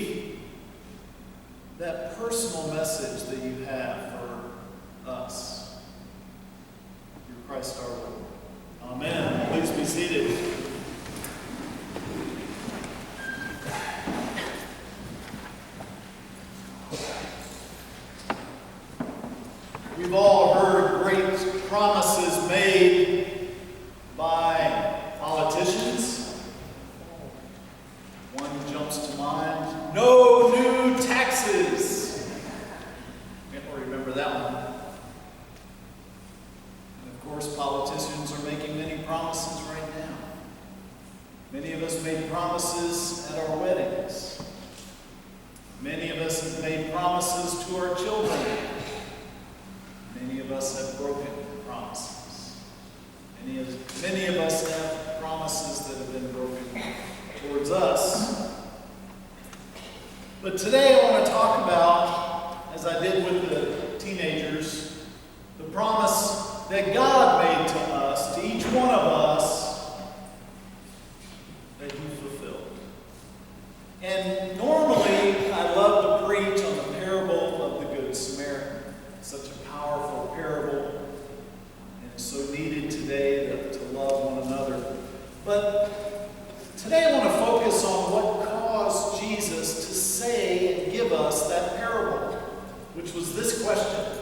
receive that personal message that you have for us through Christ our Lord. Amen. Please be seated. We've all heard great promises made by politicians. One jumps to mind: no new taxes. Can't remember that one. And of course, politicians are making many promises right now. Many of us made promises at our weddings. Many of us have made promises to our children. Many of us have broken promises. Many of us have promises that have been broken towards us. But today I want to talk about, as I did with the teenagers, the promise that God made to us, to each one of us, that He fulfilled. And normally I love to preach on the parable of the Good Samaritan. Such a powerful parable, and it's so needed today to love one another. But today I want to focus on what caused Jesus to say and give us that parable, which was this question: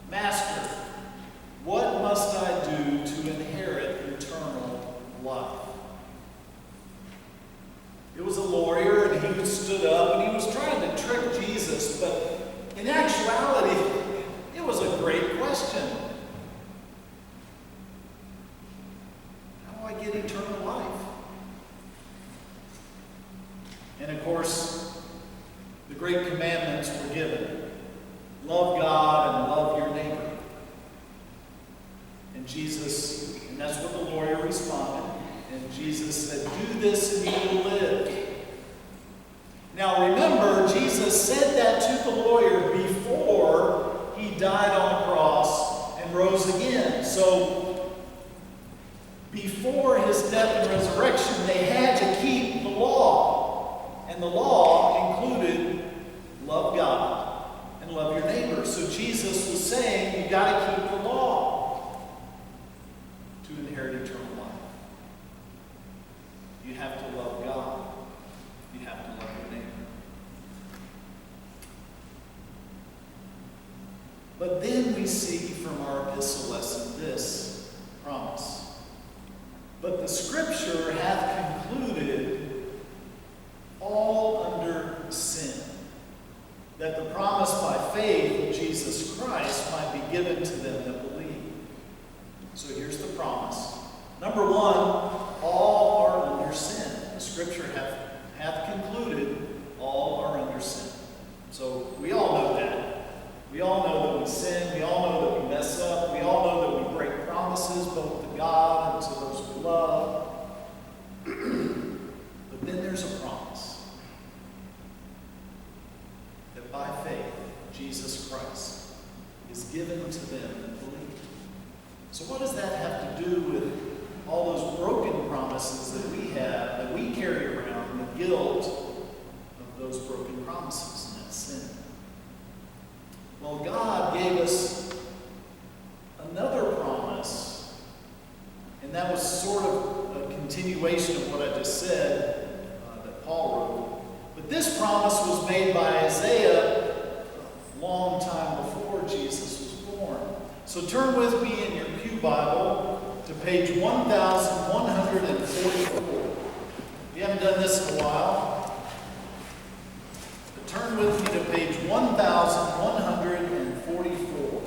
Master, what must I do to inherit eternal life? It was a lawyer, and he stood up, and he was trying to trick Jesus, but in actuality, it was a great question. How do I get eternal life? And of course, the great commandments were given. Love God and love your neighbor. And Jesus, and that's what the lawyer responded. And Jesus said, do this and you will live. Now remember, Jesus said that to the lawyer before He died on the cross and rose again. So, before His death and resurrection, they had to keep the law. And the law included love God and love your neighbor. So Jesus was saying, you've got to keep the law to inherit eternal life. You have to love God. You have to love your neighbor. But then we see from our epistle lesson this promise. But the Scripture hath concluded all under sin, that the promise by faith of Jesus Christ might be given to them that believe. So here's the promise. Number one, all are under sin. The Scripture hath concluded all are under sin. So we all know that. We all know that we sin. We all know that we mess up. We all know that we break promises, both to God and to those we love. But then there's a promise that by faith, Jesus Christ is given to them that believe. So what does that have to do with all those broken promises that we have, that we carry around, the guilt of those broken promises and that sin? Well, God gave us another promise, and that was sort of a continuation of what I just said that Paul wrote. But this promise was made by Isaiah a long time before Jesus was born. So turn with me in your Pew Bible to page 1144. We haven't done this in a while. But turn with me to page 1144.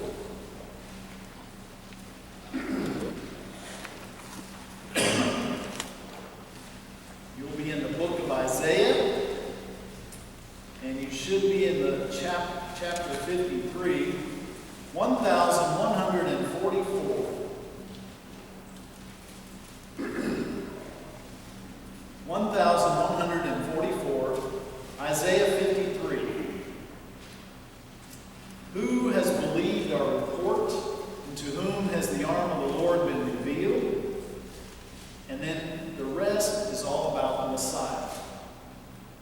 You'll be in the book of Isaiah, and you should be in the chapter 53, 1144. 1144, Isaiah 53. Who has believed our report, and to whom has the arm of the Lord been revealed? And then the rest is all about the Messiah.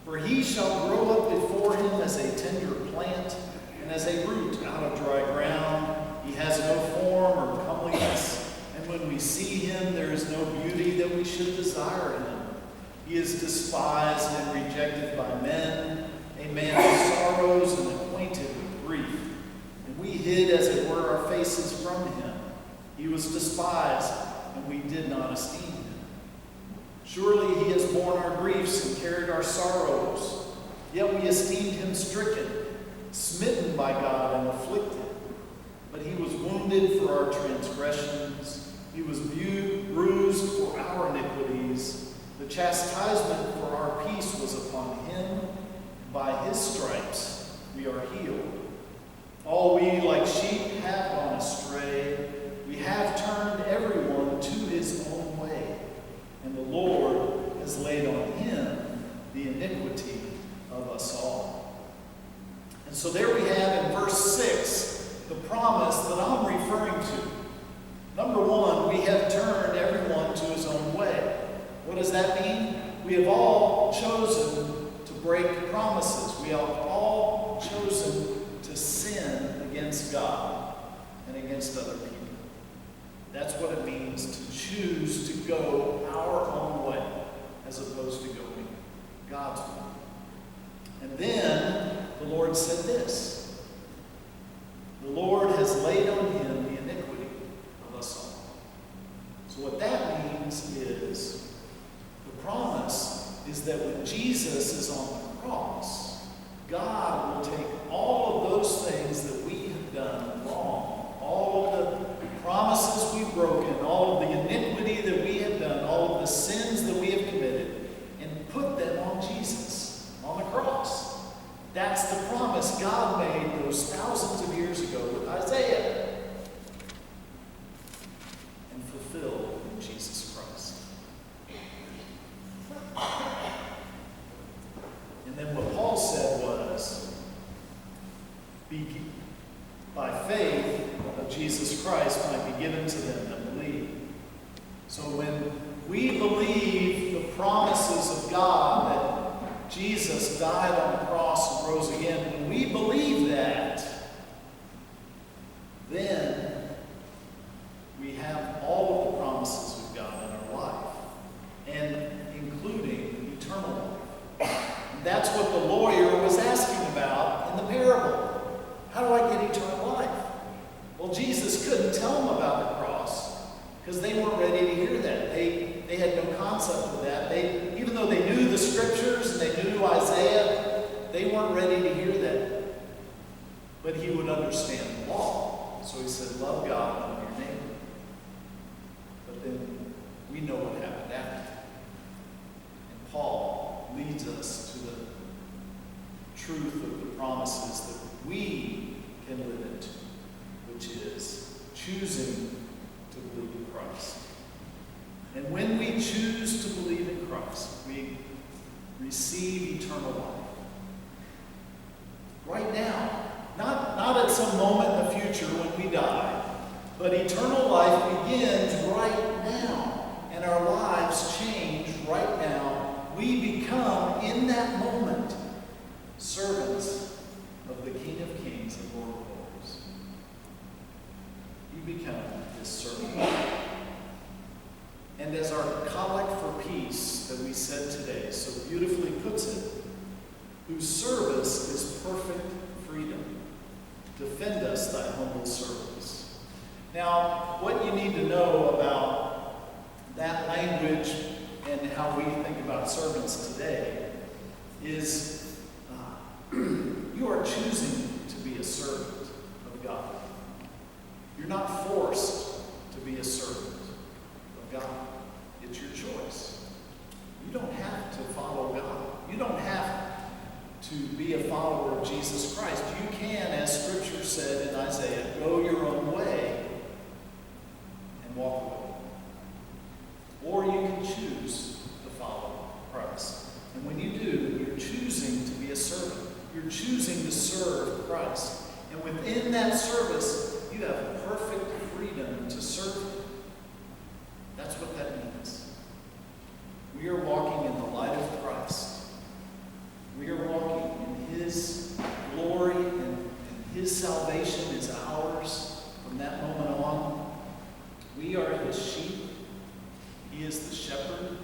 For he shall shall grow up before him as a tender plant, and as a root out of dry ground. He has no form or comeliness, and when we see him, there is no beauty that we should desire him. He is despised and rejected by men, a man of sorrows and acquainted with grief. And we hid, as it were, our faces from him. He was despised, and we did not esteem him. Surely he has borne our griefs and carried our sorrows. Yet we esteemed him stricken, smitten by God, and afflicted. But he was wounded for our transgressions. He was bruised for our iniquities. The chastisement for our peace was upon him. By his stripes we are healed. All we like sheep have gone astray. We have turned everyone to his own way. And the Lord has laid on him the iniquity of us all. And so there we have in verse 6 the promise that I'm referring to. Number one, we have turned everyone to his own way. What does that mean? We have all chosen to break promises. We have all chosen to sin against God and against other people. That's what it means to choose to go our own way as opposed to going God's way. And then the Lord said this: the Lord has laid on him the iniquity of us all. So what that means is, the promise is that when Jesus is on the cross, God will take all of those things that we have done wrong, all of the promises we've broken, all of the iniquity that we have done, all of the sins that we have committed, and put them on Jesus, on the cross. That's the promise God made those thousands of years ago with Isaiah, and fulfilled in Jesus Christ. And then what Paul said was, by faith of Jesus Christ might be given to them that believe. So when we believe the promises of God that Jesus died on the cross and rose again, when we believe that, then we have all of the promises of God in our life, and including eternal life. And that's what the lawyer was asking about in the parable. How do I get eternal life? Well, Jesus couldn't tell them about the cross because they weren't ready to hear that. They had no concept of that. Even though they knew the scriptures and they knew Isaiah, they weren't ready to hear that. But he would understand the law. So he said, love God and love your neighbor. But then we know what happened after that. And Paul leads us to the truth of the promises that we can live into, which is choosing to believe in Christ. And when we choose to believe in Christ, we receive eternal life. Right now. Not at some moment in the future when we die, but eternal life begins right now. And our lives change right now. We become, in that moment, servants of the King of Kings and Lord of Lords. You become his servant. And as our collect for peace that we said today so beautifully puts it, whose service is perfect freedom. Defend us, thy humble servants. Now, what you need to know about that language and how we think about servants today is you are choosing to be a servant of God. You're not forced to be a servant of God. It's your choice. You don't have to follow God. You don't have to be a follower of Jesus Christ. You can, as Scripture said in Isaiah, go your own way and walk away. Or you can choose to follow Christ. And when you do, you're choosing to be a servant. You're choosing to serve Christ. And within that service, you have perfect freedom to serve Him. That's what that means. We are walking in the light of Christ. We are walking His salvation is ours from that moment on. We are His sheep. He is the shepherd.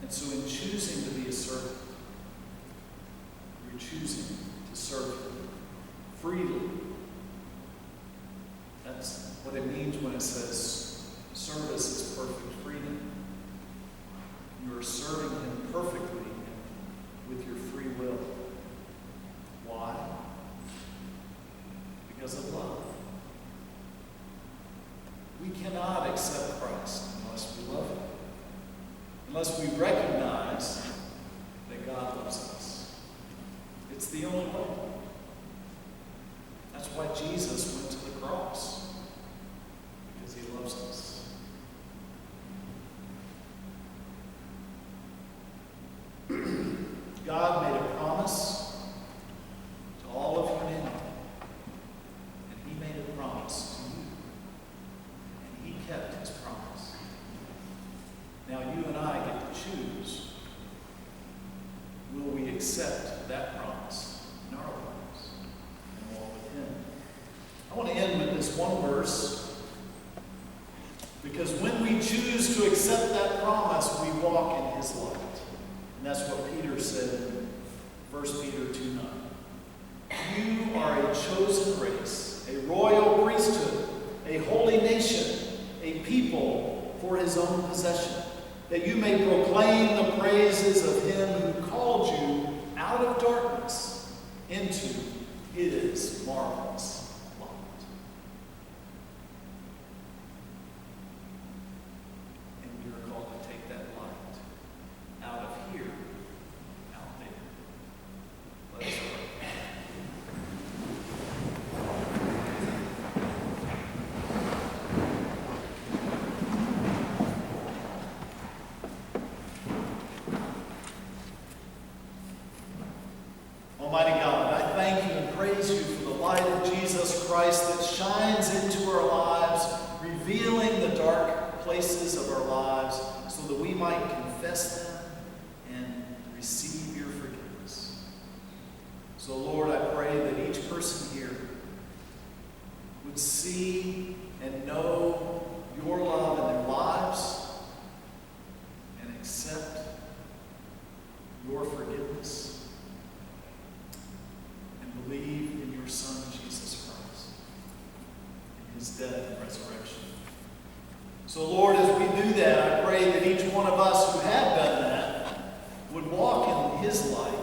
And so in choosing to be a servant, you're choosing to serve Him freely. That's what it means when it says service is perfect freedom. You are serving Him perfectly with your free will. Why? Because of love. We cannot accept Christ unless we love Him. Unless we recognize that God loves us. It's the only way. That's why Jesus went to the cross. Because He loves us. God made a promise to all of humanity. And He made a promise to you. And He kept His promise. Now you and I get to choose. Will we accept that promise in our lives and walk with Him? I want to end with this one verse, because when we choose to accept that promise, we walk in His light. And that's what Peter said in 1 Peter 2:9. You are a chosen race, a royal priesthood, a holy nation, a people for His own possession, that you may proclaim the praises of Him who called you out of darkness into His marvelous light. And we are called to take that light out of here, out there. Let us pray. Almighty God, I thank You and praise You for the light of Jesus Christ that shines into our lives, revealing the dark places of our lives so that we might confess them and receive Your forgiveness. So, Lord, I pray that each person here would see and know Your love in their lives and accept Your forgiveness. Believe in Your Son, Jesus Christ, in His death and resurrection. So, Lord, as we do that, I pray that each one of us who have done that would walk in His light